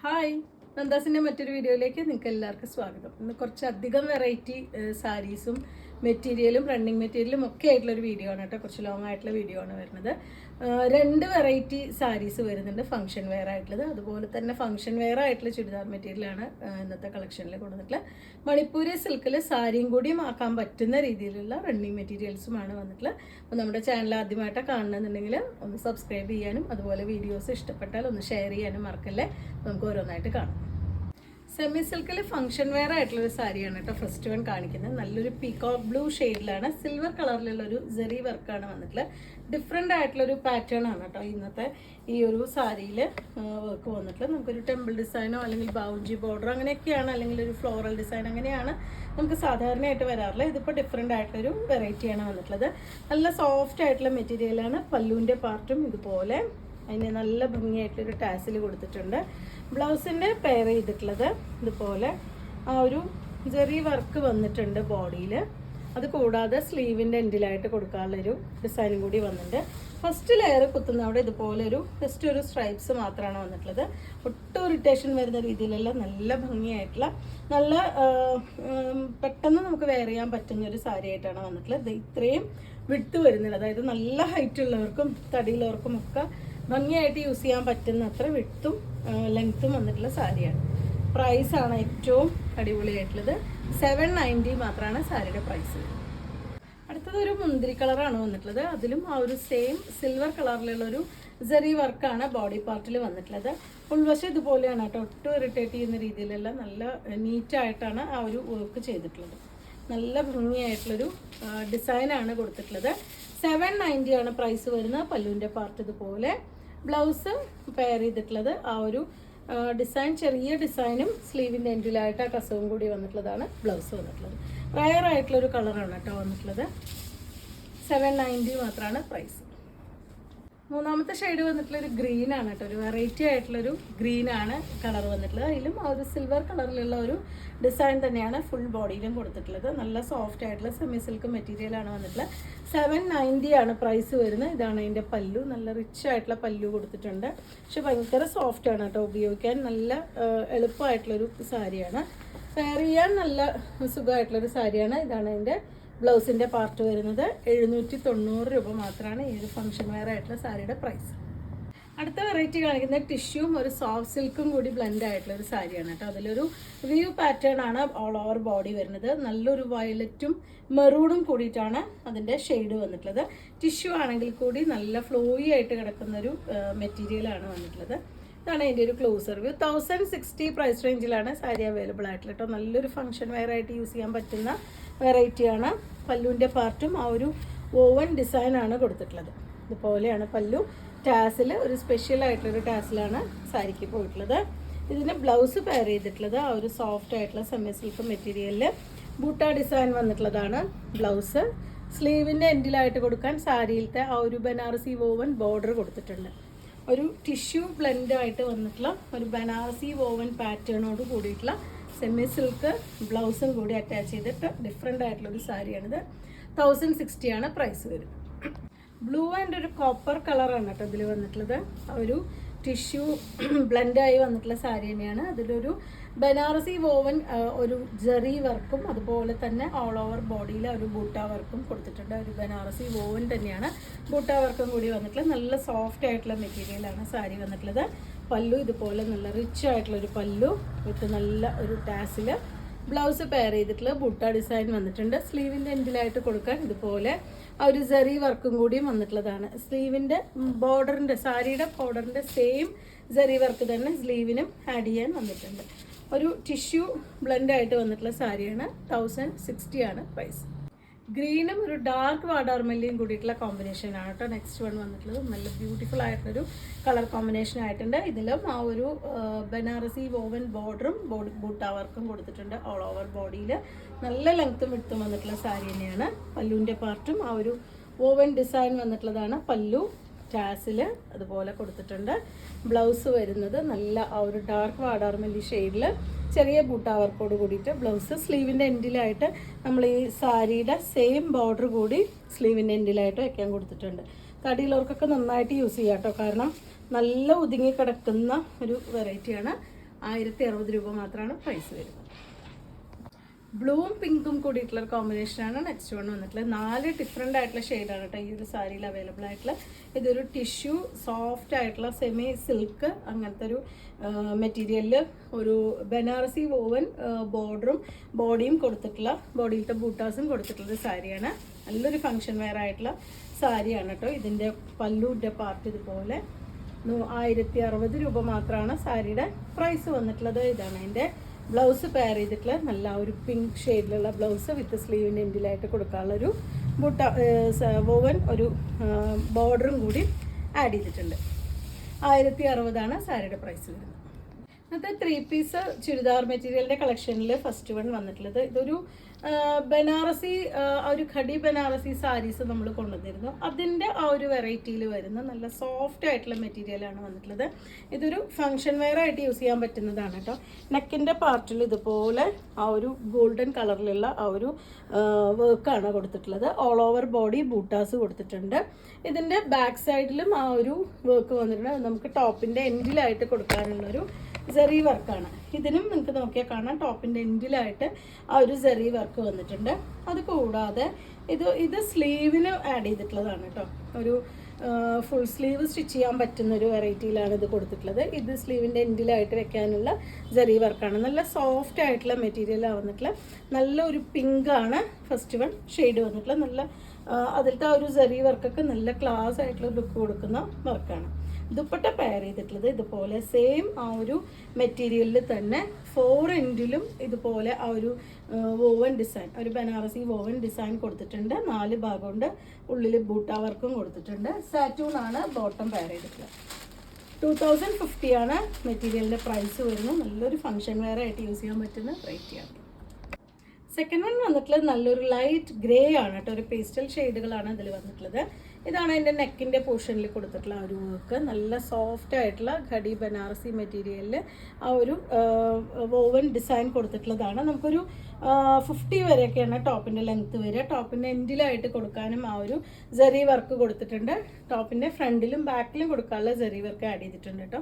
Hi, നന്ദാസിൻ്റെ മറ്റൊരു വീഡിയോയിലേക്ക് നിങ്ങൾക്ക് എല്ലാവർക്കും സ്വാഗതം. ഇന്ന് കുറച്ചധികം വെറൈറ്റി സാരീസും മെറ്റീരിയലും റണ്ണിങ് മെറ്റീരിയലും ഒക്കെ ആയിട്ടുള്ളൊരു വീഡിയോ ആണ് കേട്ടോ. കുറച്ച് ലോങ് ആയിട്ടുള്ള വീഡിയോ ആണ് വരുന്നത്. രണ്ട് വെറൈറ്റി സാരീസ് വരുന്നുണ്ട്, ഫംഗ്ഷൻ വെയർ ആയിട്ടുള്ളത്. അതുപോലെ തന്നെ ഫംഗ്ഷൻ വെയർ ആയിട്ടുള്ള ചുരിദാർ മെറ്റീരിയലാണ് ഇന്നത്തെ കളക്ഷനിൽ കൊണ്ടുവന്നിട്ടുള്ളത്. മണിപ്പൂരി സിൽക്കിൽ സാരിയും കൂടിയും ആക്കാൻ പറ്റുന്ന രീതിയിലുള്ള റണ്ണിങ് മെറ്റീരിയൽസുമാണ് വന്നിട്ടുള്ളത്. അപ്പോൾ നമ്മുടെ ചാനൽ ആദ്യമായിട്ടാണ് കാണണമെന്നുണ്ടെങ്കിൽ ഒന്ന് സബ്സ്ക്രൈബ് ചെയ്യാനും അതുപോലെ വീഡിയോസ് ഇഷ്ടപ്പെട്ടാൽ ഒന്ന് ഷെയർ ചെയ്യാനും മറക്കല്ലേ. നമുക്ക് ഓരോന്നായിട്ട് കാണാം. സെമി സിൽക്കിൽ ഫംഗ്ഷൻ വെയർ ആയിട്ടുള്ളൊരു സാരിയാണ് കേട്ടോ ഫസ്റ്റ് വൺ കാണിക്കുന്നത്. നല്ലൊരു പീകോക്ക് ബ്ലൂ ഷെയ്ഡിലാണ്, സിൽവർ കളറിലുള്ളൊരു ജെറി വർക്കാണ് വന്നിട്ടുള്ളത്. ഡിഫറെൻ്റ് ആയിട്ടുള്ളൊരു പാറ്റേൺ ആണ് കേട്ടോ ഇന്നത്തെ ഈ ഒരു സാരിയിൽ വർക്ക് വന്നിട്ടുള്ളത്. നമുക്കൊരു ടെമ്പിൾ ഡിസൈനോ അല്ലെങ്കിൽ ബൗഞ്ചി ബോർഡറോ അങ്ങനെയൊക്കെയാണ്, അല്ലെങ്കിൽ ഒരു ഫ്ലോറൽ ഡിസൈൻ അങ്ങനെയാണ് നമുക്ക് സാധാരണയായിട്ട് വരാറുള്ളത്. ഇതിപ്പോൾ ഡിഫറെൻ്റ് ആയിട്ടുള്ളൊരു വെറൈറ്റിയാണ് വന്നിട്ടുള്ളത്. നല്ല സോഫ്റ്റ് ആയിട്ടുള്ള മെറ്റീരിയലാണ്. പല്ലുവിൻ്റെ പാർട്ടും ഇതുപോലെ അതിന് നല്ല ഭംഗിയായിട്ടൊരു ടാസിൽ കൊടുത്തിട്ടുണ്ട്. ബ്ലൗസിൻ്റെ പെയർ ചെയ്തിട്ടുള്ളത് ഇതുപോലെ ആ ഒരു ചെറിയ വർക്ക് വന്നിട്ടുണ്ട് ബോഡിയിൽ. അത് കൂടാതെ സ്ലീവിൻ്റെ എൻഡിലായിട്ട് കൊടുക്കാനുള്ളൊരു ഡിസൈനും കൂടി വന്നിട്ടുണ്ട്. ഫസ്റ്റ് ലെയർ കുത്തുന്ന അവിടെ ഇതുപോലെ ജസ്റ്റ് ഒരു സ്ട്രൈപ്സ് മാത്രമാണ് വന്നിട്ടുള്ളത്. ഒട്ടും ഇറിറ്റേഷൻ വരുന്ന രീതിയിലുള്ള നല്ല ഭംഗിയായിട്ടുള്ള നല്ല പെട്ടെന്ന് നമുക്ക് വെയർ ചെയ്യാൻ പറ്റുന്ന ഒരു സാരി ആയിട്ടാണ് വന്നിട്ടുള്ളത്. ഇത്രയും വിട്ട് വരുന്നില്ല, അതായത് നല്ല ഹൈറ്റ് ഉള്ളവർക്കും തടിയുള്ളവർക്കും ഒക്കെ ഭംഗിയായിട്ട് യൂസ് ചെയ്യാൻ പറ്റുന്ന അത്ര വിട്ടും ലെങ്ത്തും വന്നിട്ടുള്ള സാരിയാണ്. പ്രൈസാണ് ഏറ്റവും അടിപൊളിയായിട്ടുള്ളത്. 790 മാത്രമാണ് സാരിയുടെ പ്രൈസ്. അടുത്തത് ഒരു മുന്തിരി കളറാണ് വന്നിട്ടുള്ളത്. അതിലും ആ ഒരു സെയിം സിൽവർ കളറിലുള്ളൊരു ജെറി വർക്കാണ് ബോഡി പാർട്ടിൽ വന്നിട്ടുള്ളത്. ഉൾവശം ഇതുപോലെയാണ് കേട്ടോ. ഒട്ടും ഇറിറ്റേറ്റ് ചെയ്യുന്ന രീതിയിലുള്ള നല്ല നീറ്റായിട്ടാണ് ആ ഒരു വർക്ക് ചെയ്തിട്ടുള്ളത്. നല്ല ഭംഗിയായിട്ടുള്ളൊരു ഡിസൈനാണ് കൊടുത്തിട്ടുള്ളത്. 790 ആണ് പ്രൈസ് വരുന്നത്. പല്ലുവിൻ്റെ പാർട്ട് ഇതുപോലെ. ബ്ലൗസ് പെയർ ചെയ്തിട്ടുള്ളത് ആ ഒരു ഡിസൈൻ, ചെറിയ ഡിസൈനും സ്ലീവിൻ്റെ എൻഡിലായിട്ട് ആ കസവും കൂടി വന്നിട്ടുള്ളതാണ് ബ്ലൗസ് വന്നിട്ടുള്ളത്. റയർ ആയിട്ടുള്ളൊരു കളറാണ് കേട്ടോ വന്നിട്ടുള്ളത്. 790 മാത്രമാണ് പ്രൈസ്. മൂന്നാമത്തെ ഷെയ്ഡ് വന്നിട്ടുള്ളൊരു ഗ്രീൻ ആണ് കേട്ടോ. ഒരു വെറൈറ്റി ആയിട്ടുള്ളൊരു ഗ്രീനാണ് കളർ വന്നിട്ടുള്ളത്. അതിലും ആ ഒരു സിൽവർ കളറിലുള്ള ഒരു ഡിസൈൻ തന്നെയാണ് ഫുൾ ബോഡിയിലും കൊടുത്തിട്ടുള്ളത്. നല്ല സോഫ്റ്റ് ആയിട്ടുള്ള സെമി സിൽക്ക് മെറ്റീരിയലാണ് വന്നിട്ടുള്ളത്. 790 ആണ് പ്രൈസ് വരുന്നത്. ഇതാണ് അതിൻ്റെ പല്ലു. നല്ല റിച്ച് ആയിട്ടുള്ള പല്ലു കൊടുത്തിട്ടുണ്ട്. പക്ഷെ ഭയങ്കര സോഫ്റ്റ് ആണ് കേട്ടോ, ഉപയോഗിക്കാൻ നല്ല എളുപ്പമായിട്ടുള്ളൊരു സാരിയാണ്. വെയർ ചെയ്യാൻ നല്ല സുഖമായിട്ടുള്ളൊരു സാരിയാണ്. ഇതാണ് അതിൻ്റെ ബ്ലൗസിൻ്റെ പാർട്ട് വരുന്നത്. 790 രൂപ മാത്രമാണ് ഈ ഒരു ഫംഗ്ഷൻ വെയർ ആയിട്ടുള്ള സാരിയുടെ പ്രൈസ്. അടുത്ത വെറൈറ്റി കാണിക്കുന്നത് ടിഷ്യൂവും ഒരു സോഫ്റ്റ് സിൽക്കും കൂടി ബ്ലെൻഡ് ആയിട്ടുള്ള ഒരു സാരിയാണ് കേട്ടോ. അതിലൊരു വ്യൂ പാറ്റേൺ ആണ് ഓൾ ഓവർ ബോഡി വരുന്നത്. നല്ലൊരു വയലറ്റും മെറൂണും കൂടിയിട്ടാണ് അതിൻ്റെ ഷെയ്ഡ് വന്നിട്ടുള്ളത്. ടിഷ്യൂ ആണെങ്കിൽ കൂടി നല്ല ഫ്ലോയി ആയിട്ട് കിടക്കുന്നൊരു മെറ്റീരിയലാണ് വന്നിട്ടുള്ളത്. ഇതാണ് അതിൻ്റെ ഒരു ക്ലോസർ വ്യൂ. 1060 പ്രൈസ് റേഞ്ചിലാണ് സാരി അവൈലബിൾ ആയിട്ടുള്ള കേട്ടോ. നല്ലൊരു ഫംഗ്ഷൻ വെയർ ആയിട്ട് യൂസ് ചെയ്യാൻ പറ്റുന്ന വെറൈറ്റിയാണ്. പല്ലുവിൻ്റെ പാർട്ടും ആ ഒരു ഓവൻ ഡിസൈനാണ് കൊടുത്തിട്ടുള്ളത്. ഇതുപോലെയാണ് പല്ലു. ടാസിൽ ഒരു സ്പെഷ്യൽ ആയിട്ടുള്ളൊരു ടാസിലാണ് സാരിക്ക് പോയിട്ടുള്ളത്. ഇതിന് ബ്ലൗസ് പെയർ ചെയ്തിട്ടുള്ളത് ആ ഒരു സോഫ്റ്റ് ആയിട്ടുള്ള സെമി സിൽക്ക് മെറ്റീരിയലിൽ ബൂട്ട ഡിസൈൻ വന്നിട്ടുള്ളതാണ് ബ്ലൗസ്. സ്ലീവിൻ്റെ എൻഡിലായിട്ട് കൊടുക്കാൻ സാരിയിലത്തെ ആ ഒരു ബനാറസി വോവൻ ബോർഡർ കൊടുത്തിട്ടുണ്ട്. ഒരു ടിഷ്യൂ ബ്ലെൻഡായിട്ട് വന്നിട്ടുള്ള ഒരു ബനാറസി വോവൻ പാറ്റേണോട് കൂടിയിട്ടുള്ള സെമി സിൽക്ക് ബ്ലൗസും കൂടി അറ്റാച്ച് ചെയ്തിട്ട് ഡിഫറെൻ്റ് ആയിട്ടുള്ളൊരു സാരിയാണിത്. 1060 ആണ് പ്രൈസ് വരുന്നത്. ബ്ലൂ ആൻഡ് ഒരു കോപ്പർ കളറാണ് കേട്ടോ ഇതിൽ വന്നിട്ടുള്ളത്. ഒരു ടിഷ്യൂ ബ്ലെൻഡായി വന്നിട്ടുള്ള സാരി തന്നെയാണ്. അതിലൊരു ബനാറസി വോവൻ ഒരു ജെറി വർക്കും അതുപോലെ തന്നെ ഓൾ ഓവർ ബോഡിയിൽ ഒരു ബൂട്ട വർക്കും കൊടുത്തിട്ടുണ്ട്. ഒരു ബനാറസി വോവൻ തന്നെയാണ് ബൂട്ട വർക്കും കൂടി വന്നിട്ടുള്ളത്. നല്ല സോഫ്റ്റ് ആയിട്ടുള്ള മെറ്റീരിയലാണ് സാരി വന്നിട്ടുള്ളത്. പല്ലു ഇതുപോലെ നല്ല റിച്ച് ആയിട്ടുള്ളൊരു പല്ലു വിത്ത് നല്ല ഒരു ടാസിൽ. ബ്ലൗസ് പെയർ ചെയ്തിട്ടുള്ള ബൂട്ട ഡിസൈൻ വന്നിട്ടുണ്ട്. സ്ലീവിൻ്റെ എൻഡിലായിട്ട് കൊടുക്കാൻ ഇതുപോലെ ആ ഒരു ജെറി വർക്കും കൂടിയും വന്നിട്ടുള്ളതാണ്. സ്ലീവിൻ്റെ ബോർഡറിൻ്റെ സാരിയുടെ ബോർഡറിൻ്റെ സെയിം ജെറി വർക്ക് തന്നെ സ്ലീവിനും ആഡ് ചെയ്യാൻ വന്നിട്ടുണ്ട്. ഒരു ടിഷ്യൂ ബ്ലെൻഡായിട്ട് വന്നിട്ടുള്ള സാരിയാണ്. 1060 ആണ് പ്രൈസ്. ഗ്രീനും ഒരു ഡാർക്ക് വാടാർമല്ലിയും കൂടിയിട്ടുള്ള കോമ്പിനേഷനാണ് കേട്ടോ നെക്സ്റ്റ് വൺ വന്നിട്ടുള്ളത്. നല്ല ബ്യൂട്ടിഫുൾ ആയിട്ടൊരു കളർ കോമ്പിനേഷൻ ആയിട്ടുണ്ട്. ഇതിലും ആ ഒരു ബനാറസി വോവൻ ബോർഡറും ബൂട്ട വർക്കും കൊടുത്തിട്ടുണ്ട് ഓൾ ഓവർ ബോഡിയിൽ. നല്ല ലെങ്ത്തും വിടുത്തും വന്നിട്ടുള്ള സാരി തന്നെയാണ്. പല്ലുവിൻ്റെ പാർട്ടും ആ ഒരു വോവൻ ഡിസൈൻ വന്നിട്ടുള്ളതാണ്. പല്ലു ടാസിൽ അതുപോലെ കൊടുത്തിട്ടുണ്ട്. ബ്ലൗസ് വരുന്നത് നല്ല ആ ഒരു ഡാർക്ക് വാടാർമല്ലി ഷെയ്ഡിൽ ചെറിയ ബൂട്ട വർക്കോട് കൂടിയിട്ട് ബ്ലൗസ്. സ്ലീവിൻ്റെ എൻഡിലായിട്ട് നമ്മൾ ഈ സാരിയുടെ സെയിം ബോർഡർ കൂടി സ്ലീവിൻ്റെ എൻഡിലായിട്ട് വയ്ക്കാൻ കൊടുത്തിട്ടുണ്ട്. തടിയുള്ളവർക്കൊക്കെ നന്നായിട്ട് യൂസ് ചെയ്യാം കേട്ടോ, കാരണം നല്ല ഒതുങ്ങി കിടക്കുന്ന ഒരു വെറൈറ്റിയാണ്. 1060 രൂപ മാത്രമാണ് പ്രൈസ് വരുന്നത്. ബ്ലൂവും പിങ്കും കൂടിയിട്ടുള്ള കോമ്പിനേഷനാണ് നെക്സ്റ്റ് വൺ വന്നിട്ടുള്ളത്. 4 ഡിഫറെൻ്റ് ആയിട്ടുള്ള ഷെയ്ഡാണ് കേട്ടോ ഈ ഒരു സാരിയിൽ അവൈലബിൾ ആയിട്ടുള്ള. ഇതൊരു ടിഷ്യൂ സോഫ്റ്റ് ആയിട്ടുള്ള സെമി സിൽക്ക് അങ്ങനത്തെ ഒരു മെറ്റീരിയലിൽ ഒരു ബനാറസി വോവൻ ബോർഡറും ബോഡിയും കൊടുത്തിട്ടുള്ള, ബോഡിയിലത്തെ ബൂട്ടാസും കൊടുത്തിട്ടുള്ള സാരിയാണ്. നല്ലൊരു ഫങ്ഷൻ വെയർ ആയിട്ടുള്ള സാരിയാണ് കേട്ടോ. ഇതിൻ്റെ പല്ലുവിൻ്റെ പാർട്ട് ഇതുപോലെ 1060 രൂപ മാത്രമാണ് സാരിയുടെ പ്രൈസ് വന്നിട്ടുള്ളത്. ഇതാണ് അതിൻ്റെ ബ്ലൗസ് പെയർ ചെയ്തിട്ടുള്ള നല്ല ഒരു പിങ്ക് ഷെയ്ഡിലുള്ള ബ്ലൗസ് വിത്ത് സ്ലീവിൻ്റെ എൻഡിലായിട്ട് കൊടുക്കാനുള്ളൊരു ബുട്ട വോവൻ ഒരു ബോർഡറും കൂടി ആഡ് ചെയ്തിട്ടുണ്ട്. 1060 സാരിയുടെ പ്രൈസ് വരുന്നത്. അത് 3 പീസ് ചുരിദാർ മെറ്റീരിയലിൻ്റെ കളക്ഷനിൽ ഫസ്റ്റ് വൺ വന്നിട്ടുള്ളത് ഇതൊരു ബനാറസി, ഒരു ഖടി ബനാറസി സാരീസ് നമ്മൾ കൊണ്ടുവന്നിരുന്നു. അതിൻ്റെ ആ ഒരു വെറൈറ്റിയിൽ വരുന്ന നല്ല സോഫ്റ്റ് ആയിട്ടുള്ള മെറ്റീരിയലാണ് വന്നിട്ടുള്ളത്. ഇതൊരു ഫങ്ഷൻ വെയർ ആയിട്ട് യൂസ് ചെയ്യാൻ പറ്റുന്നതാണ് കേട്ടോ. നെക്കിൻ്റെ പാർട്ടിൽ ഇതുപോലെ ആ ഒരു ഗോൾഡൻ കളറിലുള്ള ആ ഒരു വർക്കാണ് കൊടുത്തിട്ടുള്ളത്. ഓൾ ഓവർ ബോഡി ബൂട്ടാസ് കൊടുത്തിട്ടുണ്ട്. ഇതിൻ്റെ ബാക്ക് സൈഡിലും ആ ഒരു വർക്ക് വന്നിട്ടുണ്ട്. നമുക്ക് ടോപ്പിൻ്റെ എൻഡിലായിട്ട് കൊടുക്കാനുള്ളൊരു സെറി വർക്കാണ്. ഇതിനും നിങ്ങൾക്ക് നോക്കിയാൽ കാണാം ടോപ്പിൻ്റെ എൻഡിലായിട്ട് ആ ഒരു സെറി വർക്ക് വന്നിട്ടുണ്ട്. അത് കൂടാതെ ഇത് സ്ലീവിന് ആഡ് ചെയ്തിട്ടുള്ളതാണ് കേട്ടോ. ഒരു ഫുൾ സ്ലീവ് സ്റ്റിച്ച് ചെയ്യാൻ പറ്റുന്ന ഒരു വെറൈറ്റിയിലാണ് ഇത് കൊടുത്തിട്ടുള്ളത്. ഇത് സ്ലീവിൻ്റെ എൻഡിലായിട്ട് വെക്കാനുള്ള സെറി വർക്കാണ്. നല്ല സോഫ്റ്റ് ആയിട്ടുള്ള മെറ്റീരിയലാണ് വന്നിട്ടുള്ള. നല്ലൊരു പിങ്കാണ് ഫസ്റ്റ് വൺ ഷെയ്ഡ് വന്നിട്ടുള്ള. നല്ല അതിലത്തെ ആ ഒരു സെറി വർക്കൊക്കെ നല്ല ക്ലാസ് ആയിട്ടുള്ള ലുക്ക് കൊടുക്കുന്ന വർക്കാണ്. ദുപ്പട്ട പെയർ ചെയ്തിട്ടുള്ളത് ഇതുപോലെ സെയിം ആ ഒരു മെറ്റീരിയലിൽ തന്നെ 4 എൻഡിലും ഇതുപോലെ ആ ഒരു വോവൻ ഡിസൈൻ, ഒരു ബനാറസി വോവൻ ഡിസൈൻ കൊടുത്തിട്ടുണ്ട്. 4 ഭാഗം കൊണ്ട് ഉള്ളിൽ ബൂട്ട വർക്കും കൊടുത്തിട്ടുണ്ട്. സാറ്റൂൺ ആണ് ബോട്ടം പെയർ ചെയ്തിട്ടുള്ളത്. 2050 ആണ് മെറ്റീരിയലിൻ്റെ പ്രൈസ് വരുന്നത്. നല്ലൊരു ഫങ്ഷൻ വെയർ ആയിട്ട് യൂസ് ചെയ്യാൻ പറ്റുന്ന വെറൈറ്റിയാണ്. സെക്കൻഡ് വൺ വന്നിട്ടുള്ളത് നല്ലൊരു ലൈറ്റ് ഗ്രേ ആണ് കേട്ടോ. ഒരു പേസ്റ്റൽ ഷെയ്ഡുകളാണ് ഇതിൽ വന്നിട്ടുള്ളത്. ഇതാണ് എൻ്റെ നെക്കിൻ്റെ പോർഷനിൽ കൊടുത്തിട്ടുള്ള ആ ഒരു വർക്ക്. നല്ല സോഫ്റ്റ് ആയിട്ടുള്ള ഖടി ബനാറസി മെറ്റീരിയലിൽ ആ ഒരു വോവൻ ഡിസൈൻ കൊടുത്തിട്ടുള്ളതാണ്. നമുക്കൊരു 50 വരെയൊക്കെയാണ് ടോപ്പിൻ്റെ ലെങ്ത്ത് വരിക. ടോപ്പിൻ്റെ എൻഡിലായിട്ട് കൊടുക്കാനും ആ ഒരു സെറി വർക്ക് കൊടുത്തിട്ടുണ്ട്. ടോപ്പിൻ്റെ ഫ്രണ്ടിലും ബാക്കിലും കൊടുക്കാനുള്ള സെറി വർക്ക് ആഡ് ചെയ്തിട്ടുണ്ട് കേട്ടോ.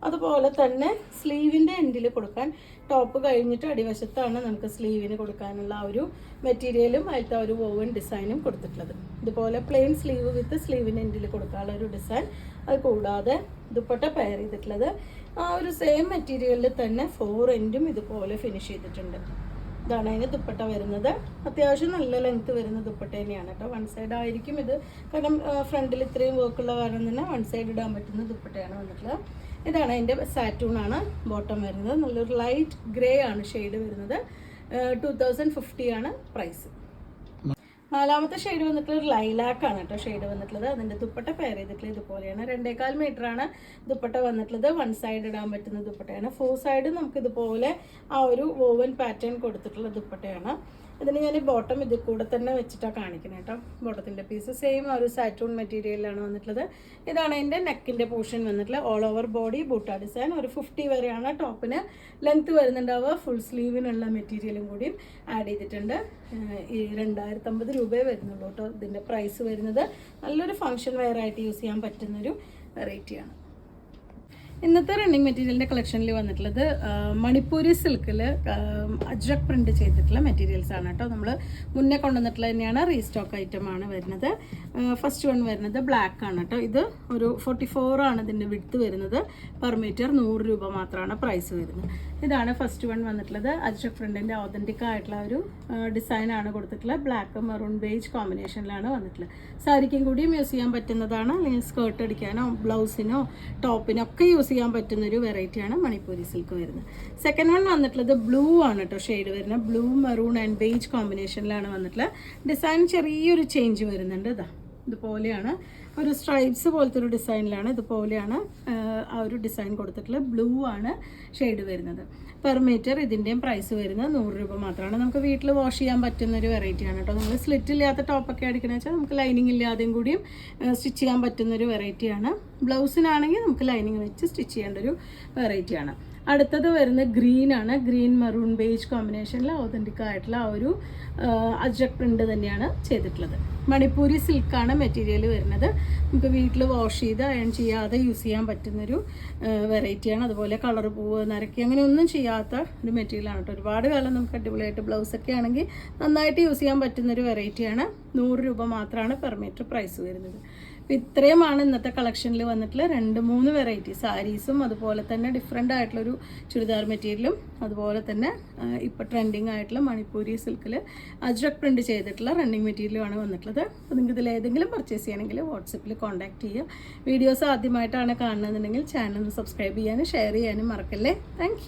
അതുപോലെ തന്നെ സ്ലീവിൻ്റെ എൻഡിൽ കൊടുക്കാൻ ടോപ്പ് കഴിഞ്ഞിട്ട് അടിവശത്താണ് നമുക്ക് സ്ലീവിന് കൊടുക്കാനുള്ള ആ ഒരു മെറ്റീരിയലും അതിലത്തെ ഒരു വോവൻ ഡിസൈനും കൊടുത്തിട്ടുള്ളത്. ഇതുപോലെ പ്ലെയിൻ സ്ലീവ് വിത്ത് സ്ലീവിൻ്റെ എൻഡിൽ കൊടുക്കാനുള്ള ഒരു ഡിസൈൻ. അത് കൂടാതെ ദുപ്പട്ട പെയർ ചെയ്തിട്ടുള്ളത് ആ ഒരു സെയിം മെറ്റീരിയലിൽ തന്നെ 4 എൻഡും ഇതുപോലെ ഫിനിഷ് ചെയ്തിട്ടുണ്ട്. ഇതാണ് അതിന് ദുപ്പട്ട വരുന്നത്. അത്യാവശ്യം നല്ല ലെങ്ത്ത് വരുന്ന ദുപ്പട്ട തന്നെയാണ് കേട്ടോ. 1 സൈഡ് ആയിരിക്കും ഇത്, കാരണം ഫ്രണ്ടിൽ ഇത്രയും വർക്കുള്ള കാരണം തന്നെ 1 സൈഡ് ഇടാൻ പറ്റുന്ന ദുപ്പട്ടയാണ് വന്നിട്ടുള്ളത്. ഇതാണ് അതിൻ്റെ സാറ്റൂൺ ആണ് ബോട്ടം വരുന്നത്. നല്ലൊരു ലൈറ്റ് ഗ്രേ ആണ് ഷെയ്ഡ് വരുന്നത്. 2050 ആണ് പ്രൈസ്. 4ാമത്തെ ഷെയ്ഡ് വന്നിട്ടുള്ള ഒരു ലൈലാക്കാണ് കേട്ടോ ഷെയ്ഡ് വന്നിട്ടുള്ളത്. അതിൻ്റെ ദുപ്പട്ട പെയർ ചെയ്തിട്ടുള്ളത് ഇതുപോലെയാണ്. 2.25 മീറ്ററാണ് ദുപ്പട്ട വന്നിട്ടുള്ളത്. 1 സൈഡ് ഇടാൻ പറ്റുന്ന ദുപ്പട്ടയാണ്. 4 സൈഡ് നമുക്ക് ഇതുപോലെ ആ ഒരു വോവൻ പാറ്റേൺ കൊടുത്തിട്ടുള്ള ദുപ്പട്ടയാണ്. ഇതിന് ഞാൻ ബോട്ടം ഇതിൽ കൂടെ തന്നെ വെച്ചിട്ടാണ് കാണിക്കുന്നത് കേട്ടോ. ബോട്ടത്തിൻ്റെ പീസ് സെയിം ആ ഒരു സാറ്റൂൺ മെറ്റീരിയലാണ് വന്നിട്ടുള്ളത്. ഇതാണ് എൻ്റെ നെക്കിൻ്റെ പോർഷൻ വന്നിട്ടുള്ളത്. All over body butta design. ഒരു 50 വരെയാണ് ടോപ്പിന് ലെങ്ത്ത് വരുന്നുണ്ടാവുക. ഫുൾ സ്ലീവിനുള്ള മെറ്റീരിയലും കൂടി ആഡ് ചെയ്തിട്ടുണ്ട്. ഈ 2050 രൂപയെ വരുന്നുള്ളൂ കേട്ടോ ഇതിൻ്റെ പ്രൈസ് വരുന്നത്. നല്ലൊരു ഫങ്ഷൻ വെയർ ആയിട്ട് യൂസ് ചെയ്യാൻ പറ്റുന്നൊരു വെറൈറ്റിയാണ്. ഇന്നത്തെ റണ്ണിങ് മെറ്റീരിയലിൻ്റെ കളക്ഷനിൽ വന്നിട്ടുള്ളത് മണിപ്പൂരി സിൽക്കിൽ അജ്രക് പ്രിൻറ്റ് ചെയ്തിട്ടുള്ള മെറ്റീരിയൽസ് ആണ് കേട്ടോ. നമ്മൾ മുന്നേ കൊണ്ടുവന്നിട്ടുള്ള തന്നെയാണ്. റീസ്റ്റോക്ക് ഐറ്റം ആണ് വരുന്നത്. ഫസ്റ്റ് വൺ വരുന്നത് ബ്ലാക്ക് ആണ് കേട്ടോ. ഇത് ഒരു 44 ആണ് ഇതിൻ്റെ വിഡ്ത്ത് വരുന്നത്. പെർ മീറ്റർ 100 രൂപ മാത്രമാണ് പ്രൈസ് വരുന്നത്. ഇതാണ് ഫസ്റ്റ് വൺ വന്നിട്ടുള്ളത്. അജ്രക് പ്രിൻറ്റിൻ്റെ ഓതൻറ്റിക് ആയിട്ടുള്ള ഒരു ഡിസൈനാണ് കൊടുത്തിട്ടുള്ളത്. ബ്ലാക്ക് മെറൂൺ ബേജ് കോമ്പിനേഷനിലാണ് വന്നിട്ടുള്ളത്. സാരിക്കും കൂടിയും യൂസ് ചെയ്യാൻ പറ്റുന്നതാണ്. അല്ലെങ്കിൽ സ്കേർട്ട് അടിക്കാനോ ബ്ലൗസിനോ ടോപ്പിനോ ഒക്കെ യൂസ് ചെയ്യാൻ പറ്റുന്നൊരു വെറൈറ്റിയാണ് മണിപ്പൂരി സിൽക്ക് വരുന്നത്. സെക്കൻഡ് വൺ വന്നിട്ടുള്ളത് ബ്ലൂ ആണ് കേട്ടോ ഷെയ്ഡ് വരുന്നത്. ബ്ലൂ മെറൂൺ ആൻഡ് ബേജ് കോമ്പിനേഷനിലാണ് വന്നിട്ടുള്ളത്. ഡിസൈൻ ചെറിയൊരു ചേഞ്ച് വരുന്നുണ്ട്. ഇതുപോലെയാണ് ഒരു സ്ട്രൈപ്സ് പോലത്തെ ഒരു ഡിസൈനിലാണ്. ഇതുപോലെയാണ് ആ ഒരു ഡിസൈൻ കൊടുത്തിട്ടുള്ളത്. ബ്ലൂ ആണ് ഷെയ്ഡ് വരുന്നത്. പെർ മീറ്റർ ഇതിൻ്റെയും പ്രൈസ് വരുന്നത് 100 രൂപ മാത്രമാണ്. നമുക്ക് വീട്ടിൽ വാഷ് ചെയ്യാൻ പറ്റുന്ന ഒരു വെറൈറ്റിയാണ് കേട്ടോ. നമ്മൾ സ്ലിറ്റ് ഇല്ലാത്ത ടോപ്പൊക്കെ അടിക്കണമെന്ന് വെച്ചാൽ നമുക്ക് ലൈനിങ് ഇല്ലാതെയും കൂടിയും സ്റ്റിച്ച് ചെയ്യാൻ പറ്റുന്നൊരു വെറൈറ്റിയാണ്. ബ്ലൗസിനാണെങ്കിൽ നമുക്ക് ലൈനിങ് വെച്ച് സ്റ്റിച്ച് ചെയ്യേണ്ട ഒരു വെറൈറ്റിയാണ്. അടുത്തത് വരുന്നത് ഗ്രീനാണ്. ഗ്രീൻ മെറൂൺ ബേജ് കോമ്പിനേഷനിൽ ഓതൻറ്റിക് ആയിട്ടുള്ള ആ ഒരു അജ്രക് പ്രിൻ്റ് തന്നെയാണ് ചെയ്തിട്ടുള്ളത്. മണിപ്പൂരി സിൽക്കാണ് മെറ്റീരിയൽ വരുന്നത്. നമുക്ക് വീട്ടിൽ വാഷ് ചെയ്ത് അയൺ ചെയ്യാതെ യൂസ് ചെയ്യാൻ പറ്റുന്നൊരു വെറൈറ്റിയാണ്. അതുപോലെ കളർ പൂവ് നരക്കി അങ്ങനെ ഒന്നും ചെയ്യാത്ത ഒരു മെറ്റീരിയലാണ് കേട്ടോ. ഒരുപാട് കാലം നമുക്ക് അടിപൊളിയായിട്ട് ബ്ലൗസൊക്കെ ആണെങ്കിൽ നന്നായിട്ട് യൂസ് ചെയ്യാൻ പറ്റുന്നൊരു വെറൈറ്റിയാണ്. 100 രൂപ മാത്രമാണ് പെർ മീറ്റർ പ്രൈസ് വരുന്നത്. അപ്പോൾ ഇത്രയുമാണ് ഇന്നത്തെ കളക്ഷനിൽ വന്നിട്ടുള്ള 2-3 വെറൈറ്റി സാരീസും അതുപോലെ തന്നെ ഡിഫറെൻ്റ് ആയിട്ടുള്ളൊരു ചുരിദാർ മെറ്റീരിയലും അതുപോലെ തന്നെ ഇപ്പോൾ ട്രെൻഡിങ് ആയിട്ടുള്ള മണിപ്പൂരി സിൽക്കിൽ അജ്രക് പ്രിൻ്റ് ചെയ്തിട്ടുള്ള റണ്ണിങ് മെറ്റീരിയലുമാണ് വന്നിട്ടുള്ളത്. അപ്പോൾ നിങ്ങൾക്ക് ഇതിൽ ഏതെങ്കിലും പർച്ചേസ് ചെയ്യണമെങ്കിൽ വാട്സപ്പിൽ കോൺടാക്ട് ചെയ്യുക. വീഡിയോസ് ആദ്യമായിട്ടാണ് കാണുന്നതെന്നുണ്ടെങ്കിൽ ചാനൽ ഒന്ന് സബ്സ്ക്രൈബ് ചെയ്യാനും ഷെയർ ചെയ്യാനും മറക്കല്ലേ. താങ്ക്